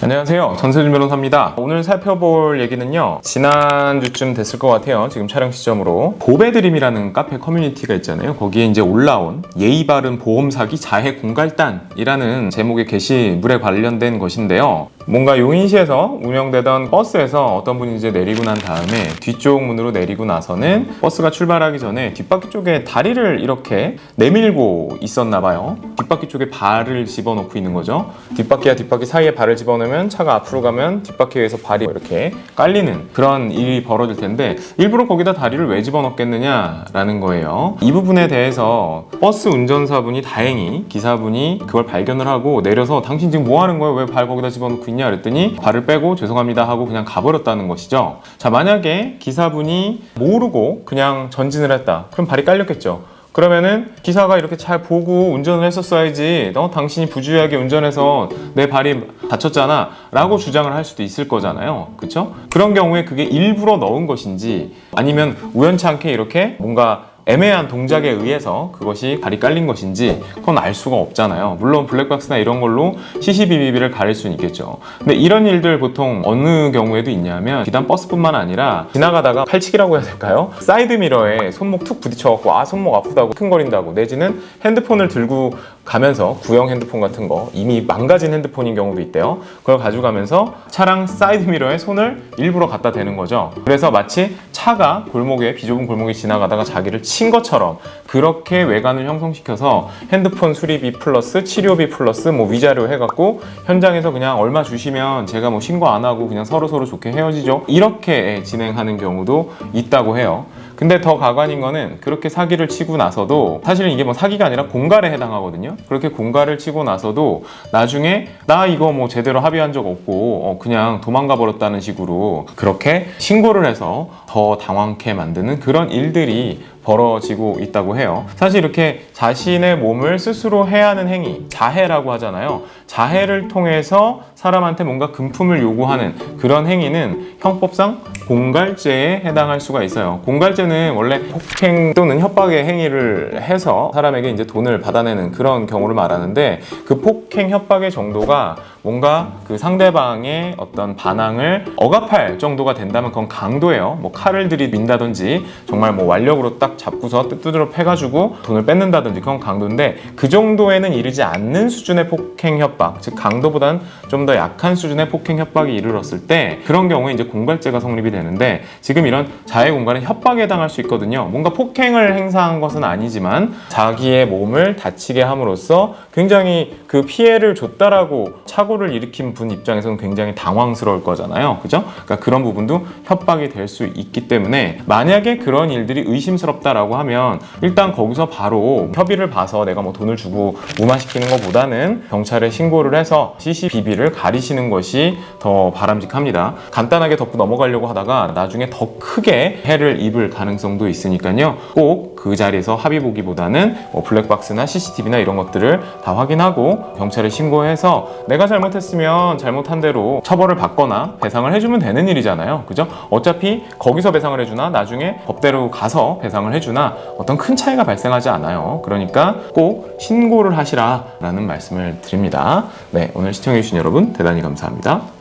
안녕하세요, 전세준 변호사입니다. 오늘 살펴볼 얘기는요, 지난주쯤 됐을 것 같아요. 지금 촬영 시점으로 보배드림이라는 카페 커뮤니티가 있잖아요. 거기에 이제 올라온 예의 바른 보험 사기 자해 공갈단이라는 제목의 게시물에 관련된 것인데요. 뭔가 용인시에서 운영되던 버스에서 어떤 분이 이제 내리고 난 다음에 뒤쪽 문으로 내리고 나서는 버스가 출발하기 전에 뒷바퀴 쪽에 다리를 이렇게 내밀고 있었나 봐요. 뒷바퀴 쪽에 발을 집어넣고 있는 거죠. 뒷바퀴와 뒷바퀴 사이에 발을 집어넣으면 차가 앞으로 가면 뒷바퀴에서 발이 이렇게 깔리는 그런 일이 벌어질 텐데 일부러 거기다 다리를 왜 집어넣겠느냐라는 거예요. 이 부분에 대해서 버스 운전사분이 다행히 기사분이 그걸 발견을 하고 내려서 당신 지금 뭐 하는 거예요? 왜 발 거기다 집어넣고 있냐 그랬더니 발을 빼고 죄송합니다 하고 그냥 가버렸다는 것이죠. 자, 만약에 기사분이 모르고 그냥 전진을 했다. 그럼 발이 깔렸겠죠. 그러면은 기사가 이렇게 잘 보고 운전을 했었어야지 당신이 부주의하게 운전해서 내 발이 다쳤잖아 라고 주장을 할 수도 있을 거잖아요. 그쵸? 그런 경우에 그게 일부러 넣은 것인지 아니면 우연치 않게 이렇게 뭔가 애매한 동작에 의해서 그것이 발이 깔린 것인지 그건 알 수가 없잖아요. 물론 블랙박스나 이런 걸로 CCTV를 가릴 수는 있겠죠. 근데 이런 일들 보통 어느 경우에도 있냐면 비단 버스뿐만 아니라 지나가다가 칼치기라고 해야 될까요? 사이드미러에 손목 툭 부딪혀갖고 손목 아프다고 킁거린다고 내지는 핸드폰을 들고 가면서 구형 핸드폰 같은 거 이미 망가진 핸드폰인 경우도 있대요. 그걸 가져가면서 차량 사이드미러에 손을 일부러 갖다 대는 거죠. 그래서 마치 차가 비좁은 골목에 지나가다가 자기를 친 것처럼 그렇게 외관을 형성시켜서 핸드폰 수리비 플러스 치료비 플러스 위자료 해갖고 현장에서 그냥 얼마 주시면 제가 신고 안 하고 그냥 서로 좋게 헤어지죠. 이렇게 진행하는 경우도 있다고 해요. 근데 더 가관인 거는 그렇게 사기를 치고 나서도 사실은 이게 사기가 아니라 공갈에 해당하거든요. 그렇게 공갈을 치고 나서도 나중에 나 이거 제대로 합의한 적 없고 그냥 도망가 버렸다는 식으로 그렇게 신고를 해서 더 당황케 만드는 그런 일들이 벌어지고 있다고 해요. 사실 이렇게 자신의 몸을 스스로 해하는 행위, 자해라고 하잖아요. 자해를 통해서 사람한테 뭔가 금품을 요구하는 그런 행위는 형법상 공갈죄에 해당할 수가 있어요. 공갈죄는 원래 폭행 또는 협박의 행위를 해서 사람에게 이제 돈을 받아내는 그런 경우를 말하는데 그 폭행 협박의 정도가 뭔가 그 상대방의 어떤 반항을 억압할 정도가 된다면 그건 강도예요. 칼을 들이민다든지 정말 완력으로 딱 잡고서 두드러 패가지고 돈을 뺏는다든지 그건 강도인데 그 정도에는 이르지 않는 수준의 폭행 협박, 즉 강도보다는 좀 더 약한 수준의 폭행 협박이 이르렀을 때 그런 경우에 이제 공갈죄가 성립이 되는데 지금 이런 자해 공갈은 협박에 해당할 수 있거든요. 뭔가 폭행을 행사한 것은 아니지만 자기의 몸을 다치게 함으로써 굉장히 그 피해를 줬다라고 착오를 일으킨 분 입장에서는 굉장히 당황스러울 거잖아요. 그죠? 그러니까 그런 부분도 협박이 될 수 있기 때문에 만약에 그런 일들이 의심스럽다라고 하면 일단 거기서 바로 협의를 봐서 내가 돈을 주고 무마시키는 것보다는 경찰에 신고를 해서 CCTV를 가리시는 것이 더 바람직합니다. 간단하게 덮고 넘어가려고 하다가 나중에 더 크게 해를 입을 가능성도 있으니까요. 꼭 그 자리에서 합의 보기보다는 블랙박스나 CCTV나 이런 것들을 다 확인하고 경찰에 신고해서 내가 잘못했으면 잘못한 대로 처벌을 받거나 배상을 해주면 되는 일이잖아요. 그죠? 어차피 거기서 배상을 해주나 나중에 법대로 가서 배상을 해주나 어떤 큰 차이가 발생하지 않아요. 그러니까 꼭 신고를 하시라라는 말씀을 드립니다. 네, 오늘 시청해주신 여러분 대단히 감사합니다.